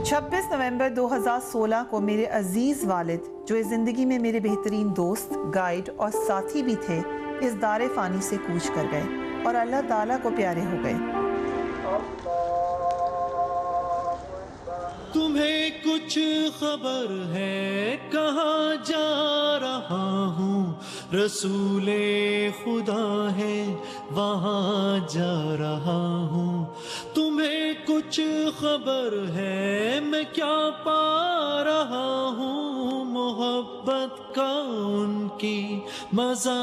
26 नवंबर 2016 को मेरे अजीज वालिद, जो इस जिंदगी में मेरे बेहतरीन दोस्त, गाइड और साथी भी थे, इस दारे फानी से कूच कर गए और अल्लाह ताला को प्यारे हो गए। तुम्हें कुछ खबर है कहाँ जा रहा हूँ, रसूले खुदा है वहाँ जा रहा हूँ। तुम्हें कुछ खबर है मैं क्या पा रहा हूँ, मोहब्बत का उनकी मजा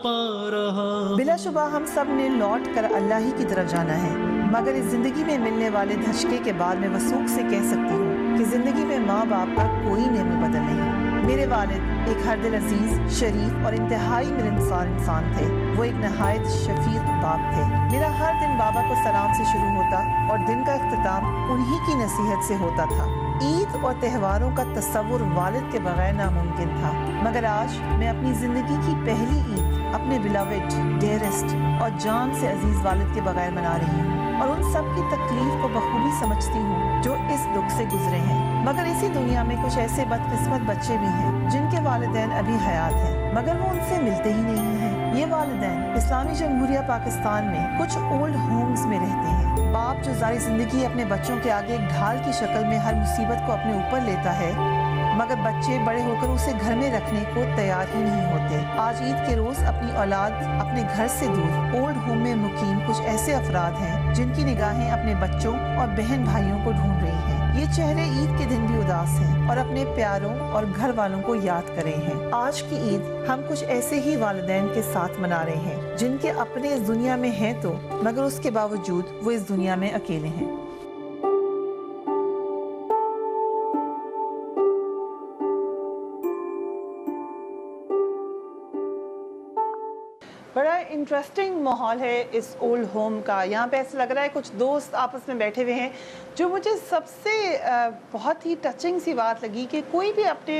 पा रहा हूँ। बिलाशुबा हम सब ने लौट कर अल्लाह ही की तरफ जाना है, मगर इस जिंदगी में मिलने वाले धचके के बाद मैं वसूख से कह सकती हूँ कि जिंदगी में माँ बाप का कोई नेम बदल नहीं। मेरे वालिद एक हर दिल अजीज, शरीफ और इंतहाई मिलनसार इंसान थे। वो एक नहायत शफीक बाप थे। मेरा हर दिन बाबा को सलाम से शुरू होता और दिन का इख्तिताम उन्हीं की नसीहत से होता था। ईद और त्योहारों का तस्वुर वालिद के बगैर नामुमकिन था, मगर आज मैं अपनी जिंदगी की पहली ईद अपने बिलवेड, डेयरेस्ट और जान से अजीज वालिद के बगैर मना रही हूँ और उन सब की तकलीफ को बखूबी समझती हूँ जो इस दुख से गुजरे हैं। मगर इसी दुनिया में कुछ ऐसे बदकिस्मत बच्चे भी हैं जिनके वालिदैन अभी हयात हैं, मगर वो उनसे मिलते ही नहीं हैं। ये वालिदैन इस्लामी जमहूरिया पाकिस्तान में कुछ ओल्ड होम्स में रहते हैं। बाप जो सारी जिंदगी अपने बच्चों के आगे एक ढाल की शक्ल में हर मुसीबत को अपने ऊपर लेता है, मगर बच्चे बड़े होकर उसे घर में रखने को तैयार ही नहीं होते। आज ईद के रोज अपनी औलाद अपने घर से दूर ओल्ड होम में मुकीम कुछ ऐसे अफराद हैं जिनकी निगाहें अपने बच्चों और बहन भाइयों को ढूंढ रही हैं। ये चेहरे ईद के दिन भी उदास हैं और अपने प्यारों और घर वालों को याद कर रहे हैं। आज की ईद हम कुछ ऐसे ही वालिदैन के साथ मना रहे हैं जिनके अपने इस दुनिया में हैं तो, मगर उसके बावजूद वो इस दुनिया में अकेले हैं। बड़ा इंटरेस्टिंग माहौल है इस ओल्ड होम का। यहाँ पे ऐसा लग रहा है कुछ दोस्त आपस में बैठे हुए हैं। जो मुझे सबसे बहुत ही टचिंग सी बात लगी कि कोई भी अपने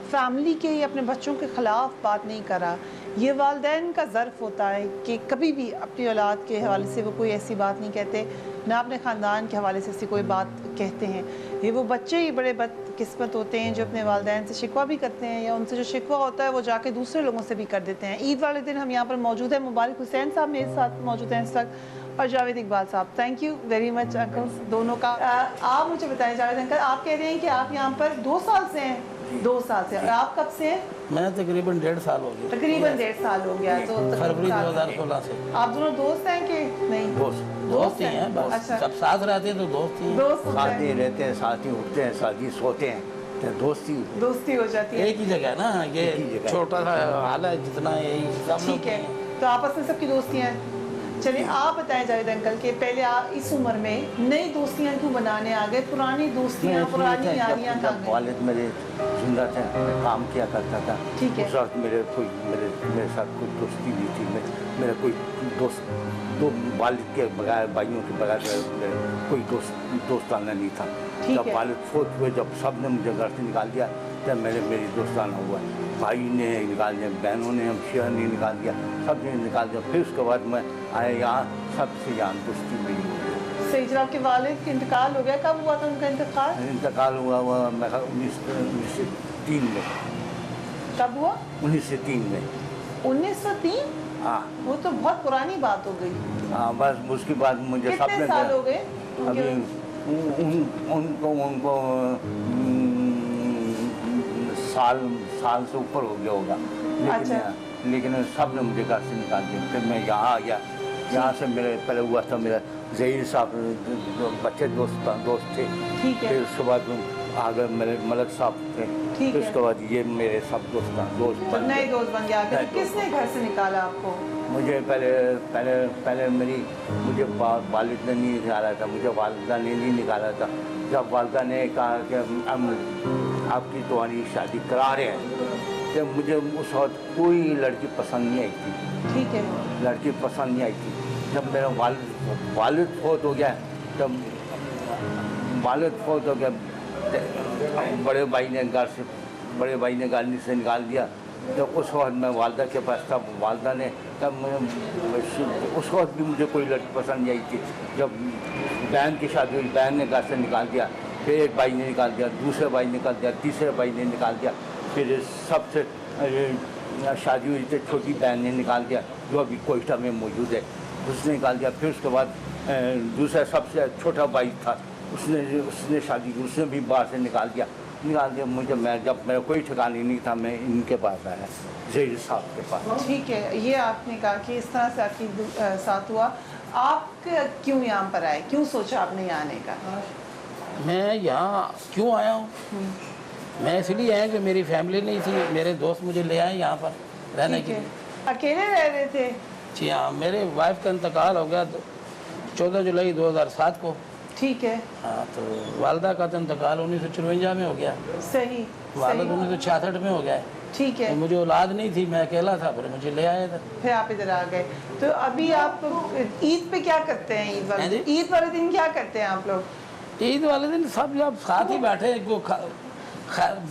फैमिली के या अपने बच्चों के ख़िलाफ़ बात नहीं कर रहा। ये वालिदैन का ज़र्फ़ होता है कि कभी भी अपनी औलाद के हवाले से वो कोई ऐसी बात नहीं कहते, ना अपने ख़ानदान के हवाले से ऐसी कोई बात कहते हैं। ये वो बच्चे ही बड़े बदकिस्मत होते हैं जो अपने वालिदैन से शिकवा भी करते हैं, या उनसे जो शिकवा होता है वो जाके दूसरे लोगों से भी कर देते हैं। ईद वाले दिन हम यहाँ पर मौजूद हैं। मुबारक हुसैन साहब मेरे साथ मौजूद हैं इस वक्त और जावेद इकबाल साहब। Thank you very much uncles दोनों का। आप मुझे बताएं जावेद अंकल, आप कह रहे हैं कि आप यहाँ पर 2 साल से हैं। 2 साल से। और आप कब से हैं? मैं तकरीबन 1.5 साल हो गया। तकरीबन 1.5 साल हो गया। तो फरवरी 2016 से। आप दोनों दोस्त हैं कि नहीं? दोस्त ही हैं बस। अच्छा। सब साथ रहते हैं तो दोस्त ही हैं। साथ ही रहते हैं, साथ ही उठते हैं, साथ ही सोते हैं, तो दोस्ती हो जाती है। एक ही जगह ना, ये छोटा सा हाल है जितना यही सब। ठीक है, तो आपस में सबकी दोस्तियाँ हैं। चलिए आप बताएं जावेद अंकल कि पहले आप इस उम्र में नई दोस्तियाँ क्यों बनाने आ गए? पुरानी दोस्तियाँ, पुरानी यारियाँ कहाँ गई? वालिद मेरे जिंदा थे, काम किया करता था। ठीक है। उस वक्त मेरे साथ कोई दोस्ती नहीं थी। मेरा कोई दो वालिद के बगैर, भाइयों के बगैर कोई दोस्ताना नहीं था। जब वालिद फोत हुए, जब सब ने मुझे घर से निकाल दिया, तब मेरी दोस्ताना हुआ। भाई ने निकाल दिया, बहनों ने, हमशहर ने निकाल दिया, सब ने निकाल दिया। फिर उसके बाद मैं आया यहाँ, सबसे यहाँ दोस्ती मेरी हो गई। सही जनाब के वालिद का इंतकाल हो गया। कब हुआ था उनका इंतकाल? इंतकाल हुआ मैं 1903 में। कब हुआ? 1903 में। 1903? हाँ। वो तो बहुत पुरानी बात हो गई। हाँ, बस उसके बाद मुझे कितने साल हो गए? अभी उनको साल से ऊपर हो गया होगा। लेकिन सब ने मुझे घर से निकाल दिया। फिर मैं यहाँ आ गया। यहाँ से मेरे पहले हुआ था मेरा ज़हीर साहब, जो बच्चे दोस्त थे। फिर उसके बाद आगे मेरे मलक साहब थे। फिर उसके बाद ये मेरे सब दोस्त नए दोस्त बन गया। किसने घर से निकाला आपको? मुझे पहले मुझे वालिद ने नहीं निकाला था, मुझे वालिदा ने नहीं निकाला था। जब वालिदा ने कहा कि हम आपकी तुम्हारी शादी करा रहे हैं, तो मुझे उस वक्त कोई लड़की पसंद नहीं आई थी। ठीक है। लड़की पसंद नहीं आई थी। जब मेरा वालिद फौत हो गया, तब वालिद फौत हो गया, बड़े भाई ने गाड़ी से निकाल दिया। तो उस वक्त मैं वालिदा के पास था। वालिदा ने तब उस वक्त भी मुझे कोई लड़की पसंद नहीं आई थी। जब बहन की शादी हुई, बहन ने घर से निकाल दिया, फिर एक भाई ने निकाल दिया, दूसरे भाई ने निकाल दिया, तीसरे भाई ने निकाल दिया, फिर सबसे शादी हुई थी छोटी बहन ने निकाल दिया जो अभी कोयटा में मौजूद है, उसने निकाल दिया। फिर उसके बाद दूसरा सबसे छोटा भाई था, उसने शादी की, उसने भी बाहर से निकाल दिया। मुझे जब मेरा कोई ठिकाना नहीं था, मैं इनके पास आया, ज़हीर साहब के पास। ठीक है, ये आपने कहा कि इस तरह से आपकी साथ हुआ। आप क्यों यहाँ पर आए, क्यों सोचा आपने यहाँ आने का? मैं यहाँ क्यों आया हूँ, मैं इसलिए आया कि मेरी फैमिली नहीं थी, मेरे दोस्त मुझे ले आए यहाँ पर रहने के लिए। अकेले रह रहे थे? जी हाँ, मेरे वाइफ का इंतकाल हो गया 14 जुलाई 2007 को। ठीक है। हाँ, तो वालदा का तो इंतकाल 1954 में हो गया। सही। वालद 1966 में हो गया है। ठीक है। तो मुझे औलाद नहीं थी, मैं अकेला था, फिर मुझे ले आए थे। फिर आप इधर आ गए। तो अभी आप ईद पे क्या करते हैं? ईद वाले दिन क्या करते हैं आप लोग? ईद वाले दिन सब जब साथ ही बैठे,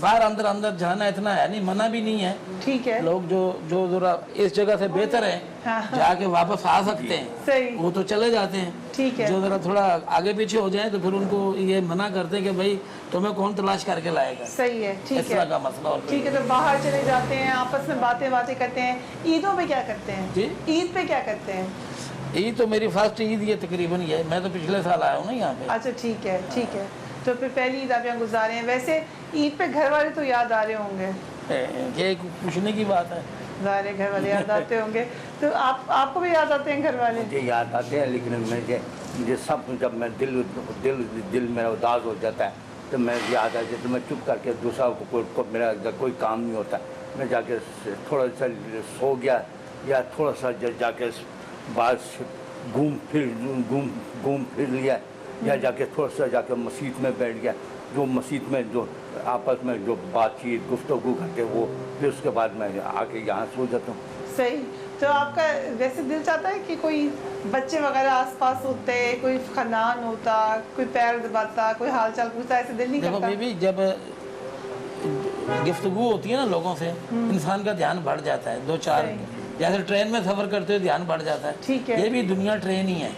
बाहर अंदर जाना इतना है नहीं, मना भी नहीं है। ठीक है। लोग जो जरा इस जगह से बेहतर है, हाँ। जाके वापस आ सकते हैं, सही। वो तो चले जाते हैं। ठीक है। जो जरा थोड़ा आगे पीछे हो जाए तो फिर उनको ये मना करते हैं कि भाई तुम्हें कौन तलाश करके लाएगा। सही है। ठीक इस है। तरह का मसला। और ठीक है, तो बाहर चले जाते हैं, आपस में बातें करते हैं। ईदों पे क्या करते हैं? जी? ईद पे क्या करते हैं? ईद तो मेरी फर्स्ट ईद ये तकरीबन ये है, मैं तो पिछले साल आया हूँ ना यहाँ पे। अच्छा, ठीक है। ठीक है, तो फिर पहली ईद आप यहाँ गुजारे हैं। वैसे ईद पे घर वाले तो याद आ रहे होंगे? ये पूछने की बात है, ज़ाहिर है घर वाले याद आते होंगे। तो आपको भी याद आते हैं घर वाले? मुझे याद आते हैं, लेकिन मुझे सब जब मैं दिल मेरा उदास हो जाता है तो मैं याद आ जाता, तो मैं चुप करके दूसरा को मेरा कोई काम नहीं होता, मैं जाके थोड़ा सा सो गया या थोड़ा सा जाके बाहर घूम फिर लिया, या जाके थोड़ा सा जाके मस्जिद में बैठ गया। जो मस्जिद में जो आपस में जो बातचीत गुफ्तगू करते वो, फिर उसके बाद मैं आके यहाँ सो जाता हूँ। सही। तो आपका वैसे दिल चाहता है कि कोई बच्चे वगैरह आसपास होते, कोई खानदान होता, कोई पैर दबाता, कोई हालचाल पूछता, ऐसे दिल नहीं देखो करता? बीबी, जब गुफ्तगू होती है ना लोगों से, इंसान का ध्यान बढ़ जाता है। 2-4 जैसे ट्रेन में सफर करते हुए ध्यान बढ़ जाता है। ठीक है। ये भी दुनिया ट्रेन ही है।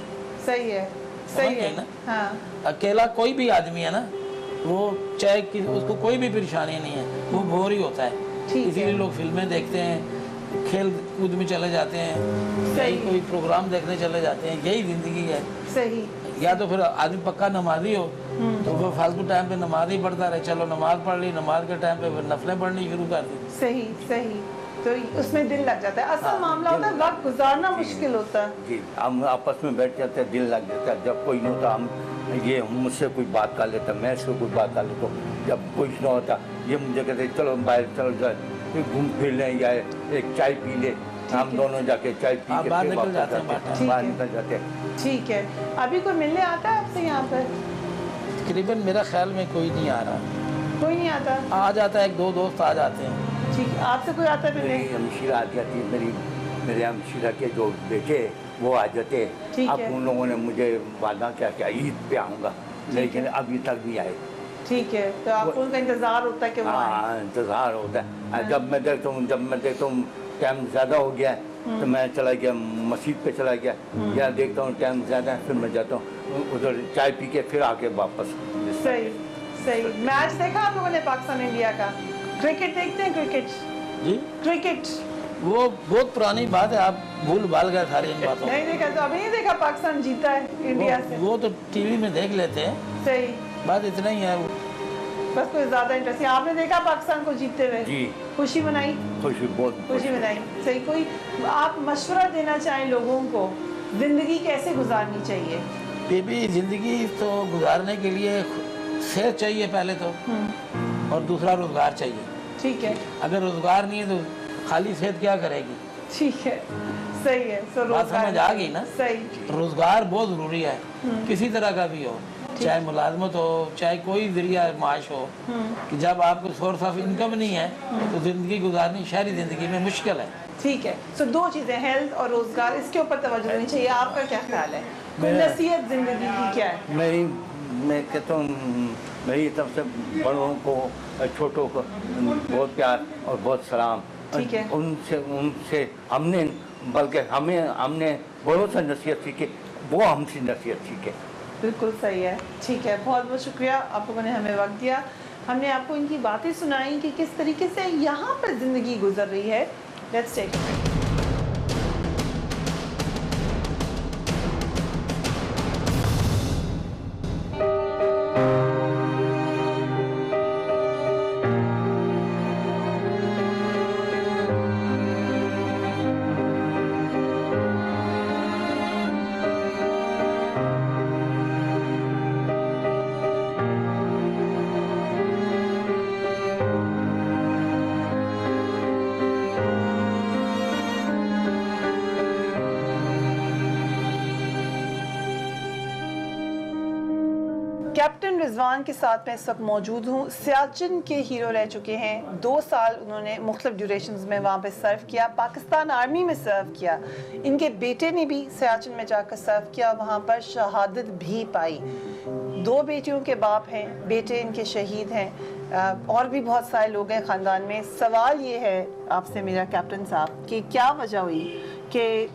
सही है। सही है ना। हाँ। अकेला कोई भी आदमी है ना, वो चाहे कि उसको कोई भी परेशानी नहीं है, वो बोर ही होता है। इसीलिए लोग फिल्में देखते हैं, खेल कूद में चले जाते हैं, कहीं कोई प्रोग्राम देखने चले जाते हैं। यही जिंदगी है। सही। या तो फिर आदमी पक्का नमाजी हो तो वो फालतू टाइम पे नमाज ही पढ़ता रहे, चलो नमाज पढ़ ली, नमाज के टाइम पे फिर नफलें पढ़नी शुरू कर दी। सही। सही। तो उसमें दिल लग जाता है। असल मामला होता है वक्त गुजारना मुश्किल होता है। जी, हम आपस में बैठ जाते हैं, दिल लग जाता है। जब कोई नहीं होता, हम ये मुझसे कोई बात कर लेता, मैं इससे कोई बात कर लेता हूँ। जब कुछ ना होता, ये मुझे कहते चलो बाहर चलो जाए, घूम फिर लें या एक चाय पी ले, हम दोनों जाके चाय पी के बाहर निकल जाते हैं, बाहर निकल जाते हैं। ठीक है। अभी कोई मिलने आता है आपसे यहाँ पर? तकरीबन मेरा ख्याल में कोई नहीं आ रहा। कोई नहीं आता? आ जाता है, 1-2 दोस्त आ जाते हैं। ठीक है। आपसे कोई आता है? मेरी हमशीरा आ जाती है, मेरे हमशीरा के जो बेटे वो आ जाते हैं। अब उन लोगों ने मुझे वादा किया कि ईद पे आऊँगा, लेकिन अभी तक नहीं आए। ठीक है, तो आपको उनका इंतजार होता है कि वो आए? हाँ, इंतजार होता है। जब मैं देखता हूँ टाइम ज़्यादा हो गया है तो मैं चला गया मस्जिद पे चला गया, या देखता हूँ टाइम ज़्यादा है फिर मैं जाता हूँ उधर चाय पी के फिर आके वापस। सही। सही। मैच देखा आप लोगों ने पाकिस्तान इंडिया का? क्रिकेट देखते हैं? क्रिकेट जी, क्रिकेट वो बहुत पुरानी बात है, आप भूल भाल गए सारी इन बातों। नहीं देखा? तो अभी नहीं देखा पाकिस्तान जीता है इंडिया से? वो तो टीवी में देख लेते हैं। सही। बात इतना ही है। बस कोई ज्यादा इंटरेस्ट नहीं। आपने देखा पाकिस्तान को जीतते हुए? जी। खुशी मनाई? खुशी, बहुत खुशी मनाई। सही। कोई आप मशवरा देना चाहें लोगों को, जिंदगी कैसे गुजारनी चाहिए? बेबी, जिंदगी तो गुजारने के लिए सेहत चाहिए पहले तो, और दूसरा रोजगार चाहिए। ठीक है। अगर रोजगार नहीं है तो खाली सेहत क्या करेगी? ठीक है। सही है। बात समझ आ गई ना? सही। रोजगार बहुत जरूरी है, किसी तरह का भी हो, चाहे मुलाजमत हो, चाहे कोई जरिया माश हो, कि जब आपको सोर्स ऑफ इनकम नहीं है तो जिंदगी गुजारनी शहरी जिंदगी में मुश्किल है। ठीक है। 2 चीजें, हेल्थ और रोजगार, इसके ऊपर तवज्जो देनी चाहिए। आपका क्या ख्याल है? कोई नसीहत जिंदगी की क्या है? मैं कहता हूँ मेरी तरफ से बड़ों को छोटों को बहुत प्यार और बहुत सलाम। ठीक है। उनसे हमने बल्कि हमने बड़ों से नसीहत सीखी, वो हमसे नसीहत सीखे। बिल्कुल सही है, ठीक है, बहुत बहुत शुक्रिया आप लोगों ने हमें वक्त दिया, हमने आपको इनकी बातें सुनाई कि किस तरीके से यहाँ पर ज़िंदगी गुजर रही है। Let's take a break. Captain Rizwan के साथ मैं इस वक्त मौजूद हूँ। सियाचिन के हीरो रह चुके हैं, 2 साल उन्होंने मुख्तलिफ ड्यूरेशंस में वहाँ पे सर्व किया, पाकिस्तान आर्मी में सर्व किया। इनके बेटे ने भी सियाचिन में जाकर सर्व किया, वहाँ पर शहादत भी पाई। 2 बेटियों के बाप हैं, बेटे इनके शहीद हैं, और भी बहुत सारे लोग हैं ख़ानदान में। सवाल ये है आपसे मेरा कैप्टन साहब कि क्या वजह हुई कि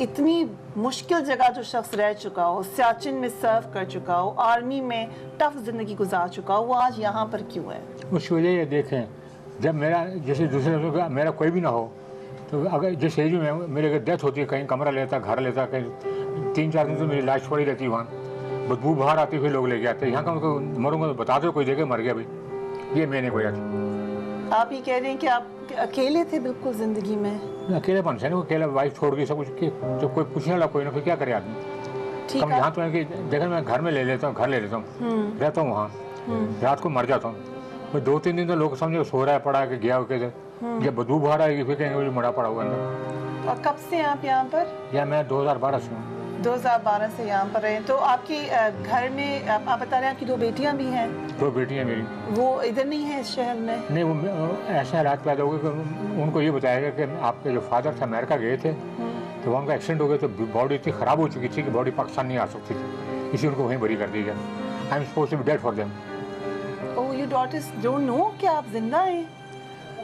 इतनी मुश्किल जगह जो शख्स रह चुका हो, सियाचिन में सर्व कर चुका हो, आर्मी में टफ ज़िंदगी गुजार चुका हो, वो आज यहाँ पर क्यों है? उस वजह ये देखें, जब मेरा जैसे दूसरे लोगों का मेरा कोई भी ना हो, तो अगर जिस एज में मेरे अगर डेथ होती है, कहीं कमरा लेता, घर लेता, कहीं 3-4 दिन तो मेरी लाश पड़ी रहती वहाँ, बदबू बाहर आती, फिर लोग लेके आते। यहाँ का उनको मरूंगा तो बता दो, कोई देखे मर गया भाई, ये मैंने कोई आप ये कह रहे हैं कि आप अकेले थे बिल्कुल ज़िंदगी में? अकेलेपन से ना, अकेला वाइफ छोड़ गई सब कुछ, जब कोई पूछने वाला कोई ना, फिर क्या करे आदमी। ठीक कम है, यहाँ तो है कि देखो मैं घर में ले लेता हूँ, घर ले लेता हूँ, रहता हूँ वहाँ, रात को मर जाता हूँ, फिर 2-3 दिन तो लोग समझे सो रहा है, पड़ा है कि गया हो के, जब बदबू बाहर आएगी फिर कहेंगे मरा पड़ा हुआ अंदर। और कब से आप यहाँ पर? या मैं 2012 से हूँ। 2012 से यहाँ पर रहे। तो आपके घर में आप बता रहे हैं आपकी 2 बेटियाँ भी हैं? 2 बेटियाँ मेरी। वो इधर नहीं है इस शहर में? नहीं, वो ऐसे हालात पैदा हो गए कि उनको ये बताया गया कि आपके जो फादर थे अमेरिका गए थे, तो वहाँ उनका एक्सीडेंट हो गया, तो बॉडी इतनी ख़राब हो चुकी थी कि बॉडी पाकिस्तान नहीं आ सकती थी, इसी उनको वहीं बरी कर दी गया। I am supposed to be dead for them. Oh, your daughters don't know कि आप जिंदा हैं?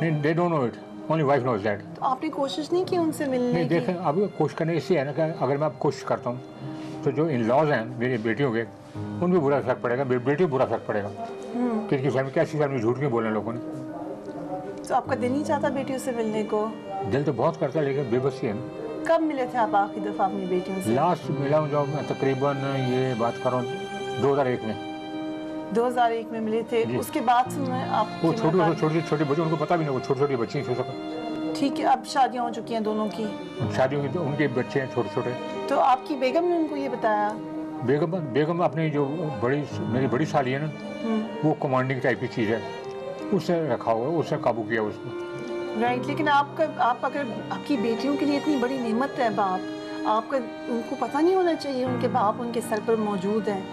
नहीं, they don't know it, only wife knows that. तो आपने कोशिश नहीं की उनसे मिलने नहीं, की? देखें, अब कोशिश करने इसलिए है ना कि अगर मैं अब कोशिश करता हूँ तो जो इन लॉज हैं मेरी बेटियों के, उन पर बुरा इफेक्ट पड़ेगा, मेरी बेटी पर बुरा इफेक्ट पड़ेगा, क्योंकि फैमिली क्या चीज़ में झूठ नहीं बोलना लोगों ने। तो आपका दिल नहीं चाहता बेटियों से मिलने को? दिल तो बहुत करता है, लेकिन बेबसी है ना। कब मिले थे आप आखिरी दफ़ा अपनी बेटियों से? लास्ट मिला हूँ जब मैं तकरीबन ये बात कर रहा हूँ 2001 में। 2001 में मिले थे, उसके बाद से आप वो छोटे बच्चे, उनको पता भी नहीं, वो छोटी बच्ची हैं। ठीक है, अब शादियाँ हो चुकी हैं दोनों की? शादियों की उनके बच्चे हैं छोटे। तो आपकी बेगम ने उनको ये बताया? बेगम अपनी जो मेरी बड़ी साली है ना, वो कमांडिंग टाइप की चीज़ है, उससे रखा हुआ है, उससे काबू किया उसको। राइट, लेकिन आप अगर आपकी बेटियों के लिए इतनी बड़ी नेमत है बाप, आपका उनको पता नहीं होना चाहिए उनके बाप उनके सर पर मौजूद हैं,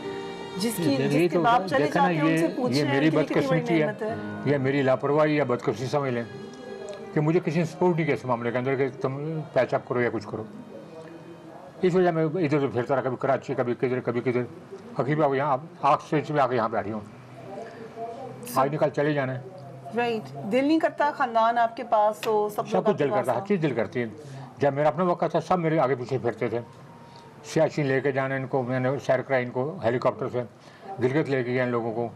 जिसके बाप चले जाते हैं उनसे पूछ ये रहे मेरी हैं कि कितनी बड़ी बदकिस्मती नेमत है। है, ये मेरी लापरवाही या बदकिस्मती समझ लें कि मुझे किसी ने सपोर्ट नहीं किया इस मामले के अंदर कि तुम पैचअप करो या कुछ करो। इस वजह मैं इधर उधर फिरता रहा, कभी कराची, कभी किधर, हकीम अब यहाँ आग स्टेज में आके यहाँ बैठी हूँ, आज निकल चले जाना है। राइट, दिल नहीं करता खानदान आपके पास हो, सब कुछ दिल करता, हर चीज़ दिल करती है। जब मेरा अपना वक्त था, सब मेरे आगे पीछे फिरते थे, सियाचिन लेके जाना इनको, मैंने सैर कराई इनको हेलीकॉप्टर से, गिलगित लेके गया इन लोगों को,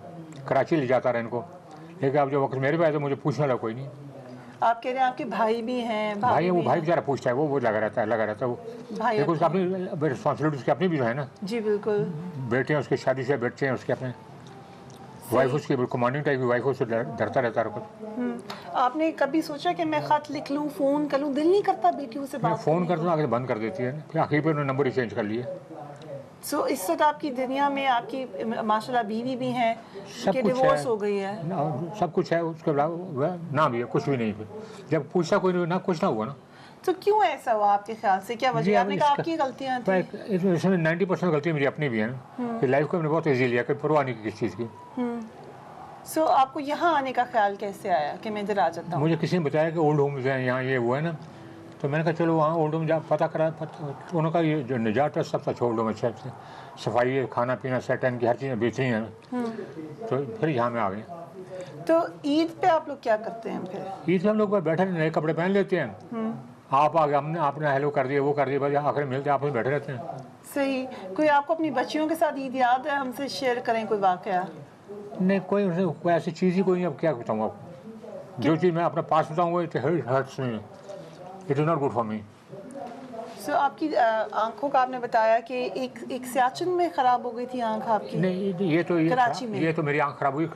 कराची ले जाता रहा इनको, लेकिन अब जो वक्त मेरे पास है मुझे पूछने लगा कोई नहीं। आप कह रहे हैं आपके भाई भी हैं? भाई है, वो भाई बेचारा पूछता है, वो लगा रहता है वो भाई, देखो उसका अपनी रिस्पॉन्सिबिलिटी उसकी अपनी भी तो है ना। जी बिल्कुल। बेटे हैं उसकी शादी से, बच्चे हैं उसके अपने, वाइफ उसकी कमांडिंग टाइप की वाइफ, उससे डरता रहता है। आपने कभी सोचा कि मैं खत लिख लूँ, फ़ोन कर लूँ? दिल नहीं करता बेटियों से बात? फ़ोन करता हूँ, आगे बंद कर देती है, फिर आखिर पर उन्होंने नंबर ही चेंज कर लिया। सो इस वक्त आपकी दुनिया में आपकी माशाल्लाह बीवी भी हैं कि डिवोर्स हो गई है? सब कुछ है, उसके अलावा ना भी है, कुछ भी नहीं। फिर जब पूछा कोई ना, कुछ ना हुआ ना। तो क्यों ऐसा हुआ आपके ख्याल से? क्या वजह? आपने कहा आपकी गलतियाँ थी। इसमें 90% गलती मेरी अपनी भी है ना, कि लाइफ को मैंने बहुत ईजी लिया, कोई परवाह नहीं की किस चीज़ की। सो आपको यहाँ आने का ख्याल कैसे आया कि मैं इधर आ जाता हूँ? मुझे किसी ने बताया कि ओल्ड होम्स हैं यहाँ, ये हुआ है ना, तो मैंने कहा चलो वहाँ ओल्ड होम जा पता करा, उन्होंने कहा ये जो निजात है सबसे अच्छा ओल्ड होम, अच्छा है, सफाई है, खाना पीना सेट है, की हर चीज़ बेहतरीन है। तो फिर यहाँ में आ गए। तो ईद पे आप लोग क्या करते हैं फिर? ईद पे हम लोग बैठे नए कपड़े पहन लेते हैं, آپ آ گئے, آپ نے ہیلو کر دیا, وہ کر دیا, بس آخر ملتے آپ میں بیٹھے رہتے ہیں. صحیح. کوئی آپ کو اپنی بچیوں کے ساتھ عید یاد ہے, ہم سے شیئر کریں کوئی واقعہ؟ نہیں, کوئی ایسی چیز ہی کوئی نہیں. اب کیا بتاؤں آپ کو, جو چیز میں اپنے پاس بتاؤں گا it hurts me, it is not good for me. So آپ کی آنکھوں کا آپ نے بتایا کہ ایک سیاچن میں خراب ہو گئی تھی آنکھ آپ کی. نہیں, کراچی میں. یہ تو میری آنکھ خراب ہوئی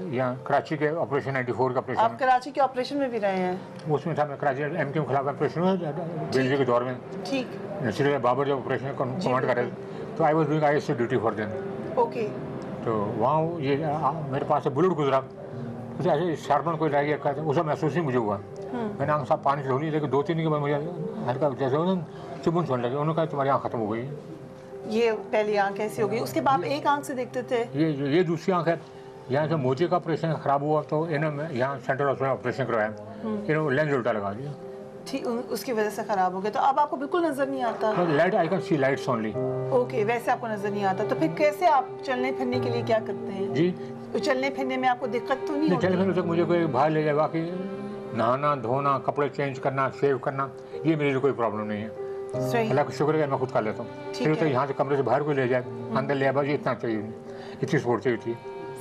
یہاں کراچی کے آپریشن 94 کا آپریشن. آپ کراچی کے آپریشن میں بھی رہے ہیں؟ اس میں تھا, میں کراچی ایم کے خلاف آپریشن ہوا بجلی کے دور میں. ٹھیک. نصیر بابر جو آپریشن کمانڈ کر رہے تھے, تو I was doing I S C duty for them. Okay. تو وہاں یہ میرے پاس سے بلٹ گزرا, اسے ایسے شارپن کوئی لگ گیا, اسے محسوس نہیں مجھے ہوا. میں نے آنکھ صاحب پانی سے دھو لی, لیکن 2-3 دن کے بعد مجھے ہلکا جیسے چبھن سونے لگے. انہوں نے کہا تمہاری آنکھ ختم ہو گئی. یہ پہلی آنکھ ایسی ہو گئی, اس کے بعد ایک آنکھ سے دیکھتے تھے؟ یہ دوسری آنکھ ہے. یہاں سے موتی کا آپریشن خراب ہوا تو انہوں نے یہاں سینٹرل ہاسپٹل آپریشن کروایا, انہوں نے لینس الٹا لگا دیا. ٹھیک, اس کی وجہ سے خراب ہو گیا. تو اب آپ کو بالکل نظر نہیں آتا؟ Light, I can see lights only. Okay, ویسے آپ کو نظر نہیں آتا. تو پھر کیسے آپ چلنے پھرنے کے لیے کیا کرتے ہیں؟ جی, چلنے پھرنے میں آپ کو دقت تو نہیں ہوتی؟ چلنے پھرنے تک مجھے کوئی باہر لے جائے, باقی نہانا دھونا, کپڑے چینج کرنا, شیو کرنا, یہ میرے لیے کوئی پرابلم نہیں ہے. صحیح. اللہ کا شکر ہے میں خود کر لیتا ہوں. پھر تو یہاں سے کمرے سے باہر کوئی لے جائے, اندر لے آئے, یہ اتنا چاہیے, اتنی سپورٹ چاہیے تھی.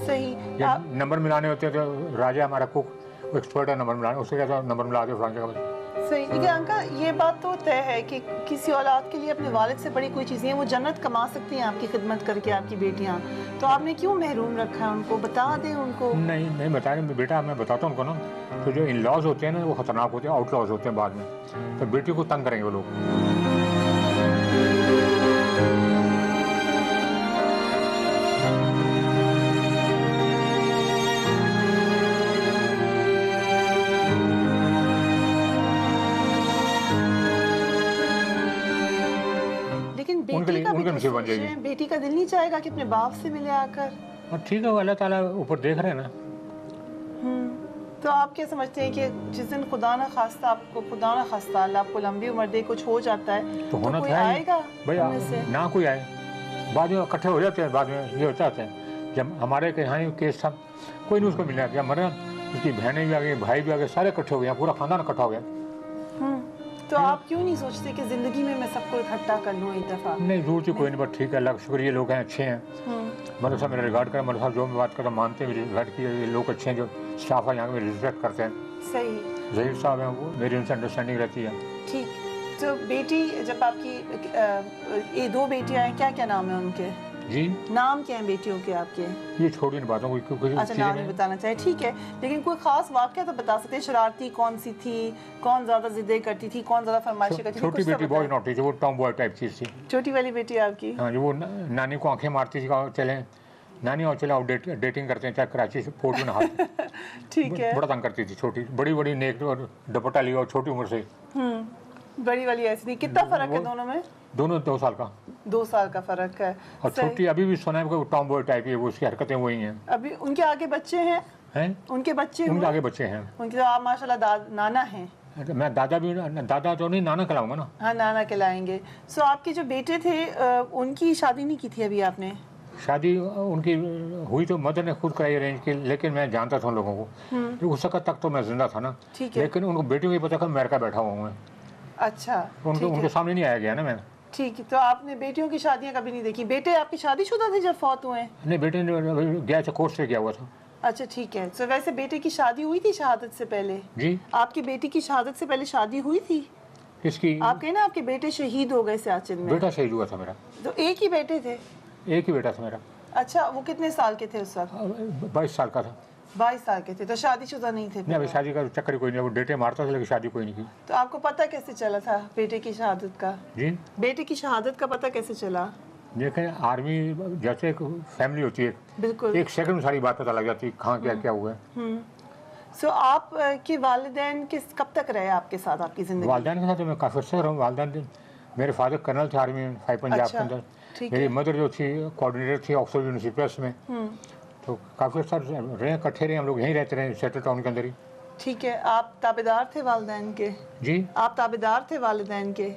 صحیح. نمبر ملانے ہوتے ہیں تو راجا ہمارا کوک ایکسپرٹ ہے نمبر ملانے, اس سے کہتا ہے نمبر ملا دو فلان جگہ. صحیح. لیکن انکا یہ بات تو طے ہے کہ کسی اولاد کے لیے اپنے والد سے بڑی کوئی چیزیں ہیں, وہ جنت کما سکتی ہیں آپ کی خدمت کر کے, آپ کی بیٹیاں. تو آپ نے کیوں محروم رکھا ہے ان کو؟ بتا دیں ان کو. نہیں بتا رہے بیٹا, میں بتاتا ہوں ان کو نا, تو جو ان لاز ہوتے ہیں نا وہ خطرناک ہوتے ہیں, آؤٹ لاز ہوتے ہیں بعد میں, تو بیٹی کو تنگ کریں گے وہ لوگ. بیٹی کا دل نہیں چاہے گا کہ اپنے باپ سے ملے آ کر؟ ٹھیک ہے, وہ اللہ تعالیٰ اوپر دیکھ رہے ہیں نا. تو آپ کیا سمجھتے ہیں کہ جس دن خدا نہ خواستہ اللہ آپ کو لمبی عمر دے, کچھ ہو جاتا ہے تو کوئی آئے گا ان میں سے؟ نہ کوئی آئے, بعد میں اکٹھے ہو جاتے ہیں. بعد میں یہ ہوتا ہے, جب ہمارے یہاں کیس تھا, کوئی نہیں اس کو ملنا, جب مرا اس کی بہنیں بھی آ گئی, بھائی بھی آ گئے, سارے اکٹھے ہو گئے, پورا خاندان اکٹھا ہو گیا. تو آپ کیوں نہیں سوچتے کہ زندگی میں سب کو اکٹھا کر لوں ایک دفعہ؟ نہیں, ضرورت ہی کوئی نہیں, بس ٹھیک ہے, اللہ کا شکر, یہ لوگ ہیں اچھے ہیں. مدرسہ میرا ریگارڈ کریں, مدرسہ جو میں بات کرتا ہوں مانتے ہیں, میری گھر کی یہ لوگ اچھے ہیں, جو اسٹاف ہے یہاں کے ریسپیکٹ کرتے ہیں. صحیح. ظہیر صاحب ہیں, وہ میری ان سے انڈرسٹینڈنگ رہتی ہے. ٹھیک. تو بیٹی, جب آپ کی یہ 2 بیٹیاں ہیں, کیا کیا نام ہے ان کے؟ جی, نام کیا ہیں بیٹیوں کے آپ کے؟ یہ چھوٹی نہیں باتوں کو. اچھا, نام نہیں بتانا چاہیے, ٹھیک ہے. لیکن کوئی خاص واقعہ تو بتا سکتے ہیں, شرارتی کون سی تھی, کون زیادہ ضدیں کرتی تھی, کون زیادہ فرمائشیں کرتی تھی؟ چھوٹی بیٹی بہت نوٹی تھی, وہ ٹام بوائے ٹائپ چیز تھی. چھوٹی والی بیٹی آپ کی؟ ہاں, جو وہ نانی کو آنکھیں مارتی تھی, چلیں نانی اور چلے آؤٹ ڈیٹنگ کرتے ہیں, چاہے کراچی سے پورٹ میں نہاتے. ٹھیک ہے. بڑا تنگ کرتی تھی. چھوٹی بڑی نیک اور دوپٹہ لیا اور چھوٹی عمر سے. بڑی والی ایسی تھی. کتنا فرق ہے دونوں میں؟ دونوں 2 سال کا. 2 سال کا فرق ہے. اور چھوٹی ابھی بھی سنا ہے کہ وہ ٹام بوائے ٹائپ ہے, وہ اس کی حرکتیں وہی ہیں. ابھی ان کے آگے بچے ہیں؟ ان کے بچے ان کے آگے بچے ہیں. ان کے آپ ماشاءاللہ نانا ہیں. میں دادا تو نہیں, نانا کہلاؤں گا نا. ہاں, نانا کہلائیں گے. سو آپ کے جو بیٹے تھے, ان کی شادی نہیں کی تھی ابھی آپ نے؟ شادی ان کی ہوئی تو مدر نے خود کرائی ارینج کی, لیکن میں جانتا تھا ان لوگوں کو. اس وقت تک تو میں زندہ تھا نا, لیکن ان کو بیٹیوں کو پتا تھا امریکہ بیٹھا ہوا ہوں میں. اچھا. ان کے سامنے نہیں آیا گیا نا میں. ٹھیک ہے. تو آپ نے بیٹیوں کی شادیاں کبھی نہیں دیکھی؟ بیٹے آپ کی شادی شدہ تھے جب فوت ہوئے؟ نہیں, بیٹے نے گیا تھا, کورس سے گیا ہوا تھا. اچھا, ٹھیک ہے. تو ویسے بیٹے کی شادی ہوئی تھی شہادت سے پہلے؟ جی. آپ کی بیٹی کی شہادت سے پہلے شادی ہوئی تھی؟ کس کی؟ آپ کہیں نا آپ کے بیٹے شہید ہو گئے سیاچن میں. بیٹا شہید ہوا تھا میرا. تو ایک ہی بیٹے تھے؟ ایک ہی بیٹا تھا میرا. اچھا, وہ کتنے سال کے تھے اس وقت؟ 22 سال کا تھا. 22 سال کے تھے. تو شادی شدہ نہیں تھے؟ نہیں, شادی کا چکر کوئی نہیں, وہ ڈیٹے مارتا تھا لیکن شادی کوئی نہیں کی. تو آپ کو پتہ کیسے چلا تھا بیٹے کی شہادت کا؟ جی, بیٹے کی شہادت کا پتہ کیسے چلا؟ دیکھیں, آرمی جیسے ایک فیملی ہوتی ہے, بالکل ایک سیکنڈ میں ساری بات پتہ لگ جاتی ہے کہاں کیا ہوا ہے. سو آپ کے والدین کب تک رہے آپ کے ساتھ آپ کی زندگی؟ والدین کے ساتھ میں کافی عرصہ رہا ہوں. والدین میرے فادر کرنل تھے آرمی میں 5 پنجاب کے اندر. میری مدر جو تھی کوآرڈینیٹر تھی آکسفورڈ یونیورسٹی پریس میں. تو کافی عرصہ رہے, اکٹھے رہے ہم لوگ, یہیں رہتے رہے سیٹل ٹاؤن کے اندر ہی. ٹھیک ہے. آپ تابعدار تھے والدین کے؟ جی, آپ تابعدار تھے والدین کے,